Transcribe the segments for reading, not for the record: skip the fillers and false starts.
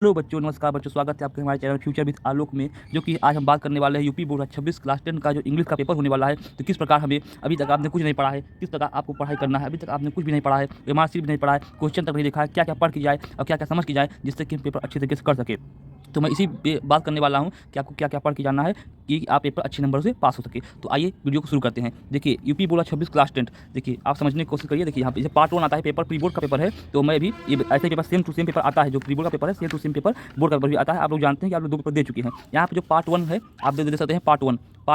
Hello बच्चों, नमस्कार बच्चों, स्वागत है आपके हमारे चैनल फ्यूचर विद आलोक में। जो कि आज हम बात करने वाले हैं यूपी बोर्ड 26 क्लास 10 का जो इंग्लिश का पेपर होने वाला है। तो किस प्रकार हमें अभी तक आपने कुछ नहीं पढ़ा है, किस प्रकार आपको पढ़ाई करना है, अभी तक आपने कुछ भी नहीं पढ़ा है, एमआरसी भी नहीं पढ़ा है, क्वेश्चन तक नहीं देखा है, क्या क्या पढ़ के जाए और क्या क्या समझ के जाए जिससे कि हम पेपर अच्छे तरीके से कर सके। तो मैं इसी पे बात करने वाला हूँ कि आपको क्या क्या पढ़ के जाना है कि आप पेपर अच्छे नंबर से पास हो सके। तो आइए वीडियो को शुरू करते हैं। देखिए यूपी बोर्ड 26 क्लास 10, देखिए आप समझने की कोशिश करिए। देखिए यहाँ पे पार्ट 1 आता है पेपर, प्री बोर्ड का पेपर है। तो मैं भी ये ऐसे paper same to same paper आता है, जो प्री बोर्ड का पेपर है same to same paper board का पेपर भी आता है। आप लोग जानते हैं कि आप लोग 2 पेपर दे चुके हैं। यहाँ पे जो पार्ट 1 है आप दे सकते हैं पार्ट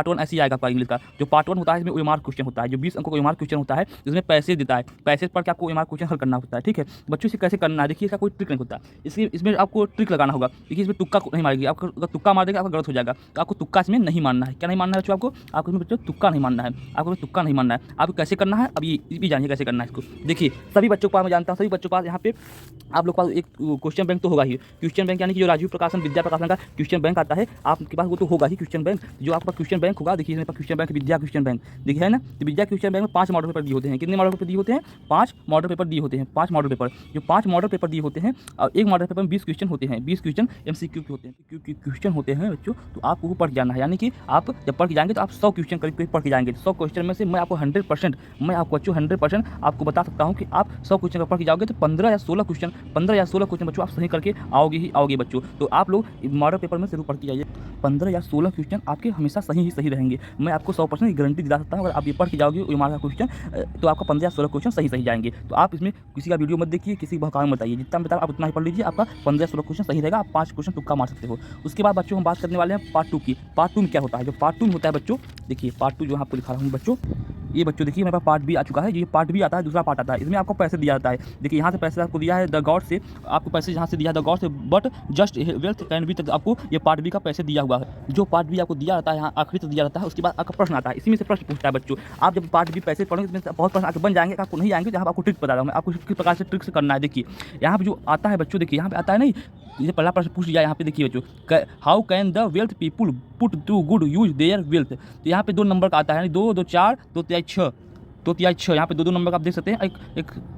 1 ऐसे ही आएगा आपका इंग्लिश का। जो पार्ट 1 होता है इसमें ओएमआर क्वेश्चन होता है, जो 20 अंकों का ओएमआर क्वेश्चन होता है, जिसमें पैसे देता है, पैसे पर आपको ओएमआर क्वेश्चन हल करना होता है। ठीक है बच्चों, से कैसे करना है देखिए, इसका कोई ट्रिक नहीं होता। इसमें आपको ट्रिक लगाना होगा। देखिए इसमें तुक्का नहीं मारेगी, आपको अगर तुक्का मार देगा आपका गलत हो जाएगा। तो आपको तुक्का इसमें नहीं मानना है। क्या नहीं मानना है बच्चों? आपको इसमें बच्चों तुक्का नहीं मानना है, आपको तुक्का नहीं मानना है। आपको कैसे करना है अब ये भी जानिए कैसे करना है इसको। देखिए सभी बच्चों के पास, मैं जानता हूँ सभी बच्चों के पास यहाँ पे आप लोग के पास एक क्वेश्चन बैंक तो होगा ही। क्वेश्चन बैंक यानी कि जो राजीव प्रकाशन विद्या प्रकाशन का क्वेश्चन बैंक आता है आपके पास, वो तो होगा ही क्वेश्चन बैंक। जो आपके पास क्वेश्चन बैंक होगा, देखिए मेरे पास क्वेश्चन बैंक विद्या क्वेश्चन बैंक देखिए है ना। तो विद्या क्वेश्चन बैंक में 5 मॉडल पेपर दिए होते हैं। कितने मॉडल पेपर दिए होते हैं? 5 मॉडल पेपर दिए होते हैं। 5 मॉडल पेपर, जो 5 मॉडल पेपर दिए होते हैं और एक मॉडल पेपर में 20 क्वेश्चन होते हैं। 20 क्वेश्चन एमसीक्यू के होते हैं, क्योंकि क्वेश्चन होते हैं बच्चों। तो आपको पढ़ के जाना है, यानी कि आप जब पढ़ के जाएंगे तो आप 100 क्वेश्चन करीब पढ़ के जाएंगे। 100 क्वेश्चन में से मैं आपको 100% मैं आपको बच्चों 100% आपको बता सकता हूँ कि आप 100 क्वेश्चन का पढ़ के जाओगे तो 15 या 16 क्वेश्चन बच्चों आप सही करके आओगे ही आओगे बच्चों। तो आप लोग मॉडल पेपर में जरूर पढ़ के जाइए। 15 या 16 क्वेश्चन आपके हमेशा सही ही सही रहेंगे। मैं आपको 100% की गारंटी दिला सकता हूँ। अगर आप ये पढ़ के जाओगे ओएमआर का क्वेश्चन तो आपका 15 या 16 क्वेश्चन सही जाएंगे। तो आप इसमें किसी का वीडियो मत देखिए, किसी का बहकावे मत बताइए। जितना बता आप उतना ही पढ़ लीजिए, आपका 15 या 16 क्वेश्चन सही रहेगा। आप 5 क्वेश्चन तुक्का मार सकते हो। उसके बाद बच्चों हम बात करने वाले हैं पार्ट 2 की। पार्ट 2 में क्या होता है? जो पार्ट 2 में होता है बच्चों, देखिए पार्ट 2 जो आपको दिखा रहा हूँ बच्चों, ये बच्चों देखिए मेरे पास पार्ट भी आ चुका है। ये पार्ट भी आता है, दूसरा पार्ट आता है। इसमें आपको पैसे दिया जाता है। देखिए यहाँ से पैसे आपको दिया है द गॉड से, आपको पैसे यहाँ से दिया है द गॉड से, but just wealth can be तक आपको ये पार्ट बी का पैसे दिया हुआ है। जो पार्ट बी आपको दिया जाता है यहाँ आखिरी तक दिया जाता है। उसके बाद आपका प्रश्न आता है, इसी में से प्रश्न पूछता है बच्चों। आप जब पार्ट बी पैसे पढ़ेंगे इसमें बहुत प्रश्न आपके बन जाएंगे, आपको नहीं आएंगे। जहाँ आपको ट्रिक बता रहा हूँ मैं, आपको किस प्रकार से ट्रिक से करना है। देखिए यहाँ पे जो आता है बच्चों, देखिए यहाँ पे आता है नहीं, ये पहला प्रश्न पूछ लिया। यहाँ पे देखिए बच्चों, how can the wealth people put to good use their wealth. तो यहाँ पे 2 नंबर का आता है, 2 2 4 2 3 6 2 3 6। यहाँ पे 2 नंबर का आप देख सकते हैं।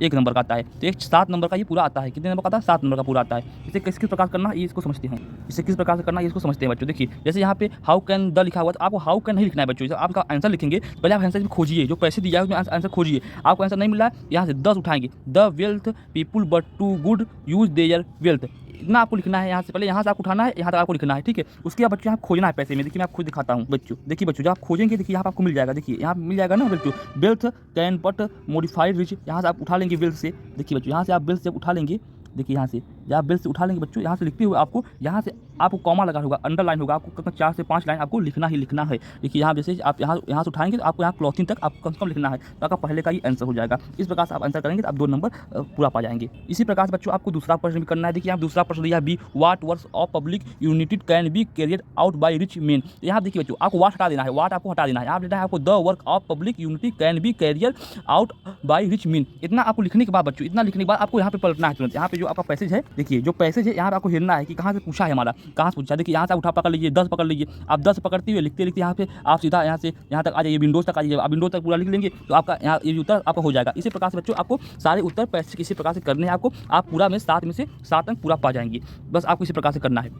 एक नंबर का आता है। तो एक 7 नंबर का ये पूरा आता है। कितने नंबर का आता है? 7 नंबर का पूरा आता है। इसे किस प्रकार करना है ये इसको समझते हैं। इसे किस प्रकार से करना है इसको समझते हैं बच्चों। देखिए जैसे यहाँ पे हाउ कैन द लिखा हुआ, तो आपको हाउ कैन नहीं लिखना है बच्चों। जब आपका आंसर लिखेंगे पहले आप आंसर खोजिए, जो पैसे दिया है उसमें आंसर खोजिए। आपको आंसर नहीं मिला है, यहाँ से 10 उठाएंगे, the wealth people but to good use their wealth. इतना आपको लिखना है। यहाँ से पहले यहाँ से आपको उठाना है, यहाँ तक आपको लिखना है। ठीक है, उसके बाद बच्चों यहाँ खोजना है पैसे में। देखिए मैं आपको खुद दिखाता हूँ बच्चों। देखिए बच्चों जब आप खोजेंगे, देखिए यहाँ पर आपको मिल जाएगा। देखिए यहाँ मिल जाएगा ना बच्चों, wealth can but modified rich. यहाँ से आप उठा लेंगे वेल्थ से। देखिए बच्चों यहाँ से आप वेल्थ से उठा लेंगे। देखिए यहाँ से जब आप बेल से उठा लेंगे बच्चों, यहाँ से लिखते हुए आपको यहाँ से आपको कॉमा लगा होगा, अंडरलाइन होगा। आपको कम 4 से 5 लाइन आपको लिखना ही लिखना है। देखिए यहाँ जैसे आप यहाँ से उठाएंगे तो आपको यहाँ क्लॉथिंग तक आपको कम से कम लिखना है। तो आपका पहले का ही आंसर हो जाएगा। इस प्रकार से आप आंसर करेंगे तो आप 2 नंबर पूरा पा जाएंगे। इसी प्रकार से बच्चों आपको दूसरा प्रश्न भी करना है। देखिए यहाँ दूसरा प्रश्न दिया B, what works of public united can be carried out by rich men. यहाँ देखिए बच्चों आपको वाट हटा देना है, वाट आपको हटा देना है। यहाँ देना है आपको the work of public unity can be carrier out by rich men. इतना आपको लिखने के बाद बच्चों, इतना लिखने के बाद आपको यहाँ पे पलटना है तुरंत। यहाँ पे जो आपका पैसेज है, देखिए जो पैसेज है यहाँ पे आपको हिलना है कि कहाँ से पूछा है हमारा, कहाँ से पूछा। देखिए यहाँ से उठा पकड़ लीजिए, 10 पकड़ लीजिए। आप 10 पकड़ते हुए लिखते लिखते यहाँ पे आप सीधा यहाँ से यहाँ तक आ जाइए, विंडोज तक आ जाइए। आप विंडोज तक पूरा लिख लेंगे तो आपका यहाँ ये उत्तर आपका हो जाएगा। इसी प्रकार से बच्चों आपको सारे उत्तर पैसेज किसी प्रकार से करने हैं आपको। आप पूरा में 7 में से 7 अंक पूरा पा जाएंगे। बस आपको इसी प्रकार से करना है।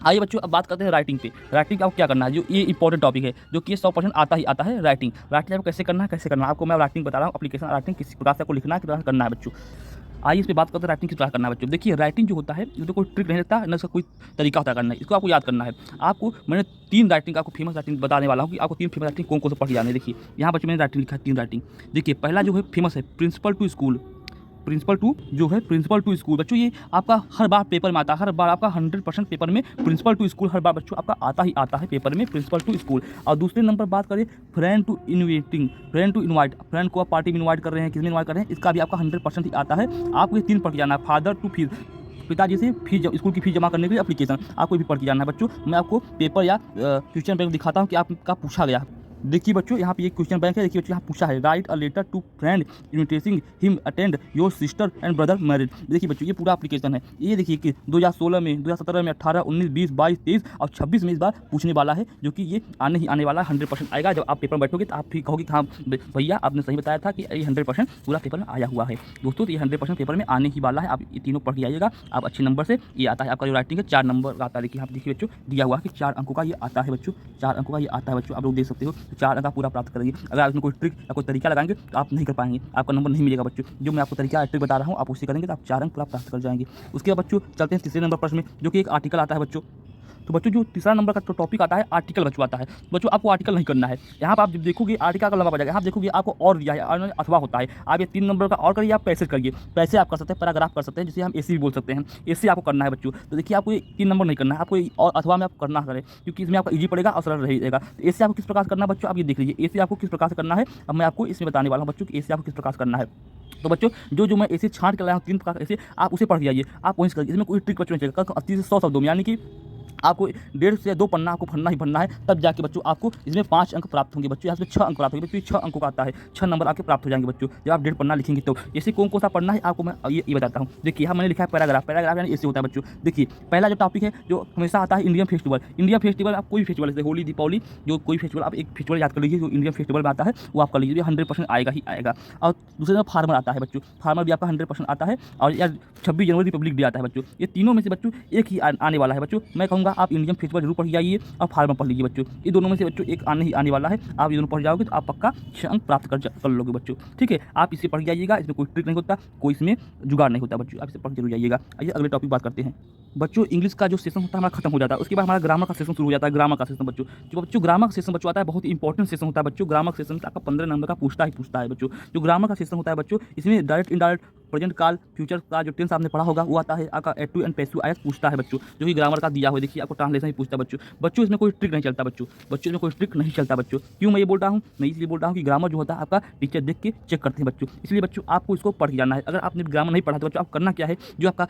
आइए बच्चों अब बात करते हैं राइटिंग पे। राइटिंग का आपको क्या करना है, जो ये इंपॉर्टेंट टॉपिक है, जो कि 100% आता ही आता है। राइटिंग आपको कैसे करना है आपको मैं राइटिंग बता रहा हूँ। एप्लीकेशन राइटिंग किसी प्रकार से आपको लिखना है, किस प्रकार से करना है बच्चों। आइए इस पर बात करते हैं राइटिंग किस प्रकार करना है बच्चों। देखिए राइटिंग जो होता है इसमें तो कोई ट्रिक नहीं रहता, न इसका कोई तरीका होता है करना है। इसको आपको याद करना है। आपको मैंने 3 राइटिंग आपको फेमस राइटिंग बताने वाला हूँ कि आपको 3 फेमस राइटिंग कौन कौन से पढ़ के जाने। देखिए यहाँ बच्चों मैंने राइटिंग लिखा है 3 राइटिंग। देखिए पहला जो है फेमस है principle to school. Principle to school बच्चों ये आपका हर बार पेपर में आता है। हर बार आपका 100% पेपर में प्रिंसिपल टू स्कूल हर बार बच्चों आपका आता ही आता है पेपर में, प्रिंसिपल टू स्कूल। और दूसरे नंबर बात करें फ्रेंड टू इनवाइट, फ्रेंड को आप पार्टी में इनवाइट कर रहे हैं, किसमें इनवाइट कर रहे हैं, इसका भी आपका 100% ही आता है। आपको ये 3 पढ़ के जाना है। फादर टू फीस, पिताजी से फीस, स्कूल की फीस जमा करने के लिए एप्लीकेशन, आपको भी पढ़ के जाना है बच्चों। मैं आपको पेपर या क्वेश्चन पेपर दिखाता हूँ कि आपका पूछा गया। देखिए बच्चों यहाँ पे एक क्वेश्चन बैंक है। देखिए बच्चों यहाँ पूछा है write a letter to friend inviting him attend your sister and brother marriage. देखिए बच्चों ये पूरा एप्लीकेशन है। ये देखिए कि 2016 में, 2017 में, 18, 19, 20, 22, 23 और 26 में इस बार पूछने वाला है, जो कि ये आने वाला 100% आएगा। जब आप पेपर में बैठोगे तो आप भी कहोगे कि हाँ भैया आपने सही बताया था कि ये 100% पूरा पेपर में आया हुआ है। दोस्तों तो ये 100% पेपर में आने ही वाला है। आप ये तीनों पढ़ के आइएगा, आप अच्छे नंबर से। ये आता है आपका जो राइटिंग है 4 नंबर का आता है। देखिए आप देखिए बच्चों दिया हुआ है कि 4 अंकों का ये आता है बच्चों, 4 अंकों का ये आता है बच्चों। आप लोग देख सकते हो 4 अंक पूरा प्राप्त करेंगे। अगर आप इसमें कोई ट्रिक या कोई तरीका लगाएंगे तो आप नहीं कर पाएंगे, आपका नंबर नहीं मिलेगा बच्चों। जो मैं आपको तरीका ट्रिक बता रहा हूँ आप उसे करेंगे तो आप 4 अंक प्राप्त कर जाएंगे। उसके बाद बच्चों चलते हैं तीसरे नंबर प्रश्न में, जो कि एक आर्टिकल आता है बच्चों। तो बच्चों जो तीसरा नंबर का तो टॉपिक आता है आर्टिकल बच्चों आता है। बच्चों आपको आर्टिकल नहीं करना है। यहाँ पर आप जब देखोगे आर्टिकल का लंबा पड़ जाएगा। यहाँ देखोगे आपको और दिया है, अथवा होता है। आप ये 3 नंबर का और करिए, आप पैसेज करिए। पैसे आप कर सकते हैं, पैराग्राफ कर सकते हैं, जिसे हम एसी भी बोल सकते हैं। एसी आपको करना है बच्चों। तो देखिए आपको 3 नंबर नहीं करना है, आपको और अथवा में आप करना करें, क्योंकि इसमें आपका ईजी पड़ेगा और सरल रहेगा। तो एसी आपको किस प्रकार करना है बच्चों, आप ये देख लीजिए एसी आपको किस प्रकार से करना है। अब मैं आपको इसमें बताने वाला हूँ बच्चों कि एसी आपको किस प्रकार करना है। तो बच्चों जो मैं ऐसे छांट के लाया हूँ 3 प्रकार ऐसे, आप उसे पढ़ के आइए, आप वहीं से करिए। इसमें कोई ट्रिक बच्चों नहीं चलेगा। 80 से 100 शब्दों में, यानी कि आपको 1.5 से 2 पन्ना आपको भरना ही भरना है, तब जाके बच्चों आपको इसमें 5 अंक प्राप्त होंगे बच्चों। यहाँ से 6 अंक प्राप्त होंगे बच्चों। 6 अंकों का आता है, 6 नंबर आपके प्राप्त हो जाएंगे बच्चों जब आप 1.5 पन्ना लिखेंगे। तो ऐसे कौन सा पढ़ना है आपको मैं ये बताता हूँ। देखिए यहाँ मैंने लिखा है पैराग्राफ। पैराग्राफ यानी ऐसे होता है बच्चों। देखिए पहला जो टॉपिक है जो हमेशा आता है इंडियन फेस्टिवल। इंडियन फेस्टिवल आप कोई भी फेस्टिवल, जैसे होली, दीपावली, जो कोई फेस्टिवल आप एक फेस्टिवल याद कर लीजिए जो इंडियन फेस्टिवल में आता है, वो आप कर लीजिए, 100% आएगा ही आएगा। और दूसरे नंबर फार्मर आता है बच्चों। फार्मर भी आपका 100% आता है। और यार 26 जनवरी रिपब्लिक डे आता है बच्चों। ये तीनों में से बच्चों एक ही आने वाला है बच्चों। मैं कहूँगा आप इंडियन फेस्टिवल पढ़ जाइए और फार्मर पढ़ लीजिए बच्चों। ये दोनों में से बच्चों एक आने वाला है। आप ये दोनों पढ़ जाओगे तो आप पक्का 6 अंक प्राप्त कर लोगे बच्चों। ठीक है, आप इसे पढ़ जाइएगा। इसमें कोई ट्रिक नहीं होता, कोई इसमें जुगाड़ नहीं होता बच्चों। आप इसे पढ़ जरूर जाइएगा। आइए अगले टॉपिक बात करते हैं बच्चों। इंग्लिश का जो सेशन होता है हमारा खत्म हो जाता है, उसके बाद हमारा ग्रामर का सेशन शुरू हो जाता है। ग्रामर का सेशन बच्चों, जो बच्चों ग्रामर का सेशन बच्चों आता है, बहुत ही इंपॉर्टेंट सेशन होता है बच्चों। ग्रामर का सेशन आपका 15 नंबर का पूछता है बच्चों। जो ग्रामर का सेशन होता है बच्चों, इसमें डायरेक्ट इनडायरेक्ट, प्रेजेंट काल, फ्यूचर का जो टेंस आपने पढ़ा होगा वो आता है। आपका एक्टिव एंड पैसिव आयस पूछता है बच्चों, जो कि ग्रामर का दिया हुआ है। देखिए आपको ट्रांसलेशन ही पूछता है बच्चों। बच्चों इसमें कोई ट्रिक नहीं चलता बच्चों। इसमें कोई ट्रिक नहीं चलता बच्चों। क्यों मैं ये बोल रहा हूँ? मैं इसलिए बोल रहा हूँ कि ग्रामर जो होता है आपका टीचर देख के चेक करते हैं बच्चों। इसलिए बच्चों आपको इसको पढ़ के जाना है। अगर आपने ग्रामर नहीं पढ़ा तो बच्चों आप करना क्या है, जो आपका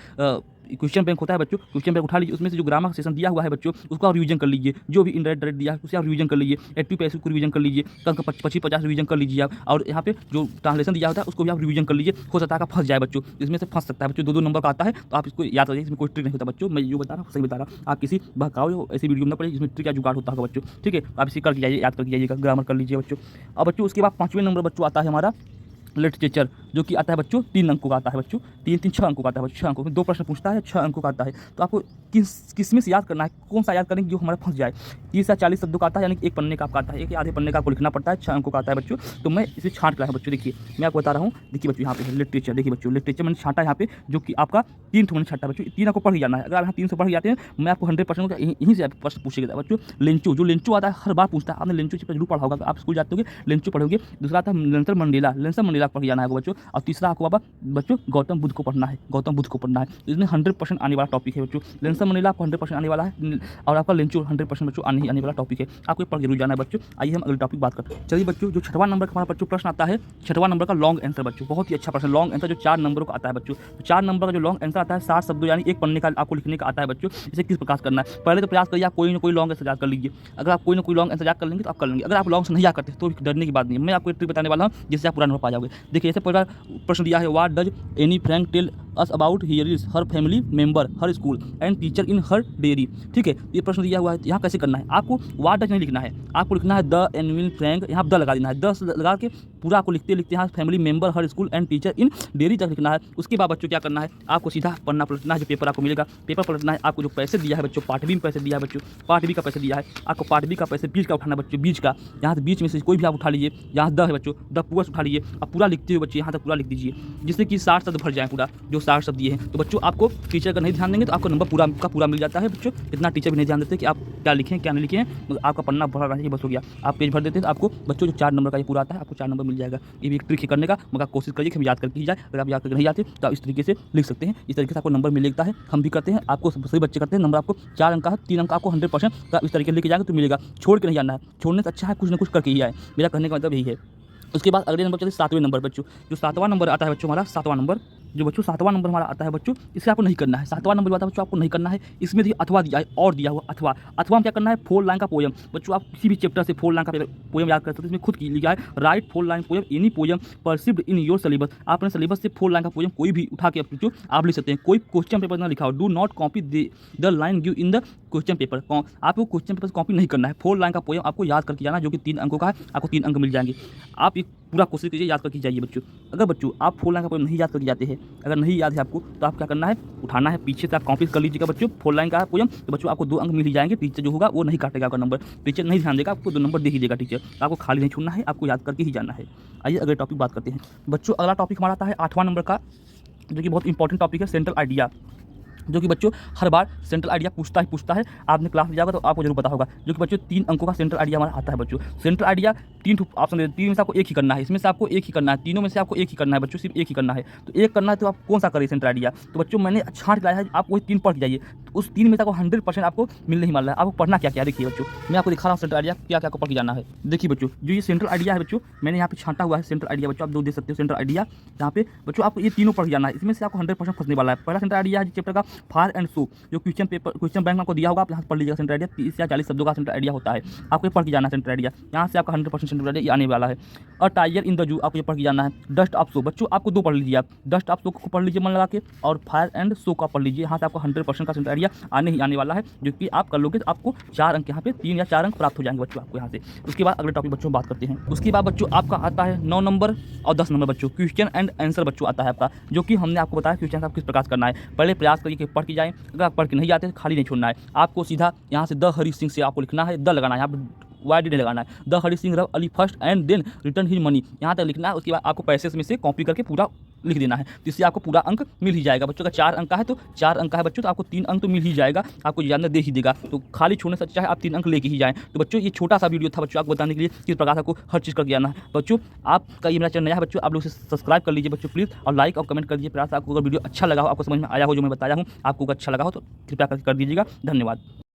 क्वेश्चन बैंक होता है बच्चों, क्वेश्चन बैंक उठा लीजिए, उसमें से जो ग्रामर का सेशन दिया हुआ है बच्चों उसको आप रिवीजन कर लीजिए। जो भी इनडायरेक्ट दिया है उसे आप रिवीजन कर लीजिए। एक्टिव पैसिव को रिवीजन कर लीजिए, कल का 25-50 रिवीजन कर लीजिए आप। और यहाँ पे जो ट्रांसलेशन दिया होता है उसको भी आप रिवीजन कर लीजिए। हो सकता है फंस जाए बच्चों, इसमें से फंस सकता है बच्चों। 2 नंबर का आता है, तो आप इसको याद रखिए। इसमें कोई ट्रिक नहीं होता बच्चों। मैं जो बता रहा हूँ सही बता रहा हूँ। आप किसी बहकाओ ऐसी वीडियो में पड़े जिसमें ट्रिक या जुगाड़ होता है बच्चों। ठीक है, आप इसे करके जाइए, याद करके जाइएगा, ग्रामर कर लीजिए बच्चों। अब बच्चों उसके बाद 5वें नंबर बच्चों आता है हमारा लिटरेचर, जो कि आता है बच्चों 3 अंकों का आता है बच्चों। 6 अंकों का आता है बच्चों। 6 अंकों में 2 प्रश्न पूछता है, 6 अंकों का आता है। तो आपको किस में से याद करना है, कौन सा याद करेंगे जो हमारा फंस जाए। 30 या 40 शब्दों का आता है, यानी कि 1 पन्ने का आपका आता है, एक आधे पन्ने का आपको लिखना पड़ता है। 6 अंकों का आता है बच्चों। तो मैं इसे छांट रहा है बच्चों। देखिए मैं आपको बता रहा हूँ। देखिए बच्चों यहाँ पे है लिटरेचर। देखिए बच्चों लिटरेचर मैंने छांटा यहाँ पे, जो कि आपका 3 मैंने छांटा बच्चों। 3 आपको पढ़ ही जाना है। अगर आप यहाँ 3 से पढ़ जाते हैं, मैं आपको 100% यहीं से प्रश्न पूछेगा बच्चों। लेंचो, जो लेंचो आता है हर बार पूछता है। आपने लेंचो जरूर पढ़ा होगा, आप स्कूल जाते होगे लेंचो पढ़ोगे। दूसरा आता है नेल्सन मंडेला पढ़ जाना है बच्चों। और तीसरा आपको बच्चों गौतम बुद्ध को पढ़ना है। गौतम बुद्ध को पढ़ना है। इसमें 100% आने वाला टॉपिक है बच्चों। नेल्सन मंडेला आपको 100% आने वाला है, और आपका लेंचो 100% बच्चों आने वाला टॉपिक है। आपको पढ़ जरूर जाना है बच्चों। आइए हम अगले टॉपिक बात करते हैं। चलिए बच्चों, जो 6वां नंबर का हमारा बच्चों प्रश्न आता है, 6वां नंबर का लॉन्ग आंसर बच्चों, बहुत ही अच्छा प्रश्न। लॉन्ग आंसर जो 4 नंबरों का आता है बच्चों। तो 4 नंबर का जो लॉन्ग आंसर आता है 60 शब्दों, यानी 1 पन्ने का आपको लिखने का आता है बच्चों। इसे किस प्रकार करना है, पहले तो प्रयास करिए आप कोई ना कोई लॉन्ग आंसर याद कर लीजिए। अगर आप कोई ना कोई लॉन्ग आंसर याद कर लेंगे तो आप कर लेंगे। अगर आप लॉन्ग से नहीं याद करते तो डरने की बात नहीं है। मैं आपको एक ट्रिक बताने वाला हूँ जिससे आप पूरा नंबर पा जाओगे। देखिए जैसे पहला प्रश्न दिया है, what does Anne Frank tell us about herself her family member her school and teacher in her diary. ठीक है, ये प्रश्न दिया हुआ है। यहाँ कैसे करना है, आपको व्हाट डज नहीं लिखना है, आपको लिखना है द एनी फ्रैंक, यहाँ द लगा देना है। 10 लगा के पूरा आपको लिखते यहाँ family member her school and teacher in dairy तक लिखना है। उसके बाद बच्चों क्या करना है, आपको सीधा पन्ना पलटना है। जो पेपर आपको मिलेगा पेपर पलटना है। आपको जो पैसे दिया है बच्चों, पार्ट बी में पैसे दिया है बच्चों, पार्ट बी का पैसे दिया है आपको। पार्ट बी का पैसे बीच का उठाना बच्चों, बीच का। यहाँ से बीच में से कोई भी आप उठा लीजिए। यहाँ द है बच्चों, द पूरा उठा लीजिए। अब पूरा लिखते हुए बच्चे यहाँ तक पूरा लिख दीजिए, जिससे कि 60 शब्द भर जाए पूरा, जो 60 शब्द दिए हैं। तो बच्चों आपको टीचर का नहीं ध्यान देंगे तो आपका नंबर पूरा मिल जाता है बच्चों। इतना टीचर भी नहीं ध्यान देते कि आप क्या लिखें क्या नहीं लिखे हैं, मतलब आपका पन्ना भरा रहना चाहिए, बस हो गया। आप पेज भर देते हैं तो आपको बच्चों जो 4 नंबर का ये पूरा आता है, आपको 4 नंबर मिल जाएगा। ये भी एक ट्रिक है करने का, मगर कोशिश करिए कि हम याद करके ही जाए। अगर आप याद करके नहीं आते तो आप इस तरीके से लिख सकते हैं। इस तरीके से आपको नंबर मिलता है, हम भी करते हैं, आपको सभी बच्चे करते हैं। नंबर आपको 4 अंक का 3 अंक आपको 100% का इस तरीके लेके जाएगा तो मिलेगा। छोड़ के नहीं जाना है, छोड़ने से अच्छा है कुछ ना कुछ करके ही आए। मेरा कहने का मतलब यही है। उसके बाद अगले नंबर चलिए 7वें नंबर बच्चों। जो 7वां नंबर आता है बच्चों हमारा 7वां नंबर, जो बच्चों 7वां नंबर हमारा आता है बच्चों, इसे आपको नहीं करना है। 7वां नंबर आता है बच्चों, आपको नहीं करना है। इसमें देखिए अथवा दिया है और दिया हुआ अथवा। अथवा में क्या करना है, 4 लाइन का पोएम। बच्चों आप किसी भी चैप्टर से 4 लाइन का पोएम याद कर सकते हैं। इसमें खुद की लिखा है, right 4 line poem any poem perceived in your syllabus. आप अपने सिलेबस से 4 लाइन का पोएम कोई भी उठा के बच्चों आप लिख सकते हैं। कोई क्वेश्चन पेपर में लिखा हो, do not copy the line give in the question paper. आपको क्वेश्चन पेपर से कॉपी नहीं करना है। 4 लाइन का पोएम आपको याद करके जाना, जो कि 3 अंकों का है, आपको 3 अंक मिल जाएंगे। आप एक पूरा कोशिश कीजिए, याद करके जाइए बच्चों। अगर बच्चों आप 4 लाइन का पोएम नहीं याद करके जाते हैं, अगर नहीं याद है आपको, तो आप क्या करना है, उठाना है पीछे से, आप कॉपी कर लीजिएगा बच्चों 4 लाइन का पोएम। तो बच्चों आपको 2 अंक मिल ही जाएंगे। टीचर जो होगा वो नहीं काटेगा आपका नंबर, टीचर नहीं ध्यान देगा, आपको 2 नंबर दे ही देगा टीचर। आपको खाली नहीं छोड़ना है, आपको याद करके ही जाना है। आइए अगले टॉपिक बात करते हैं बच्चों। अगला टॉपिक हमारा आता है 8वां नंबर का, जो कि बहुत इंपॉर्टेंट टॉपिक है, सेंट्रल आइडिया। जो कि बच्चों हर बार सेंट्रल आइडिया पूछता है। आपने क्लास लिया होगा तो आपको जरूर पता होगा। जो कि बच्चों 3 अंकों का सेंट्रल आइडिया हमारा आता है बच्चों। सेंट्रल आइडिया 3 ऑप्शन देते हैं, 3 में से आपको एक ही करना है। इसमें से आपको एक ही करना है, तीनों में से आपको एक ही करना है बच्चों, सिर्फ एक ही करना है। तो एक करना है तो आप कौन सा करें सेंट्रल आइडिया। तो बच्चों मैंने छांट के लाया है, आप वही 3 पढ़ के जाइए। तो उस 3 में से आपको 100% आपको मिलने ही वाला है। आपको पढ़ना क्या क्या देखिए बच्चों, मैं आपको दिखा रहा हूँ सेंट्रल आइडिया क्या क्या आपको पढ़ के जाना है। देखिए बच्चों, जो ये सेंट्रल आइडिया है बच्चों, मैंने यहाँ पे छांटा हुआ है सेंट्रल आइडिया बच्चों, आप 2 देख सकते हो सेंट्रल आइडिया। यहाँ पे बच्चों आपको ये तीनों पढ़ के जाना है। इसमें से आपको 100% फंसने वाला है। पहला सेंट्रल आइडिया है चैप्टर का फार एंड सो, जो क्वेश्चन बैंक में आपको दिया होगा, आप यहाँ पढ़ लीजिएगा। सेंट्रल आइडिया 30 या 40 शब्दों का सेंट्रल आइडिया होता है, आपको ये पढ़ के जाना है सेंट्रल आइडिया। यहाँ से आपका 100% सेंट्रल आइडिया आने वाला है। और टाइगर इन द जू आपको ये पढ़ के जाना है। डस्ट ऑफ सो बच्चों आपको 2 पढ़ लीजिए, आप डस्ट ऑफ सो को पढ़ लीजिए मन लगा के, और फायर एंड सो का पढ़ लीजिए। यहाँ से आपको 100% का सेंट्रल आइडिया आने वाला है, जो कि आप कर लोगे तो आपको 4 अंक यहाँ पे 3 या 4 अंक प्राप्त हो जाएंगे बच्चों आपको यहाँ से। उसके बाद अगले टॉपिक बच्चों बात करते हैं। उसके बाद बच्चों आपका आता है 9 नंबर और 10 नंबर बच्चों, क्वेश्चन एंड आंसर बच्चों आता है आपका, जो कि हमने आपको बताया क्वेश्चन आप किस प्रकार करना है। पहले प्रयास करिए कि पढ़ के जाएं। अगर आप पढ़ के नहीं जाते तो खाली नहीं छोड़ना है, आपको सीधा यहाँ से द हरी सिंह से आपको लिखना है, द लगाना है, यहाँ पे वाई डी लगाना है। द हरी सिंह रव Ali first and then return his money, यहाँ तक लिखना है। उसके बाद आपको पैसे में से कॉपी करके पूरा लिख देना है, जिससे आपको पूरा अंक मिल ही जाएगा बच्चों का। 4 अंक का है तो 4 अंक का है बच्चों, तो आपको 3 अंक तो मिल ही जाएगा, आपको जानना दे ही देगा। तो खाली छोड़ने से अच्छा है आप 3 अंक लेके ही जाएं। तो बच्चों ये छोटा सा वीडियो था बच्चों, आपको बताने के लिए किस प्रकार से आपको हर चीज़ करके आना है बच्चों। आपका ये मेरा चैनल नया है बच्चों, आप लोग इसे सब्सक्राइब कर लीजिए बच्चों प्लीज़, और लाइक और कमेंट कर दीजिए। प्रयास आपको अगर वीडियो अच्छा लगा हो, आपको समझ में आया हो जो मैं बताया हूँ, आपको अच्छा लगा हो तो कृपया कर दीजिएगा। धन्यवाद।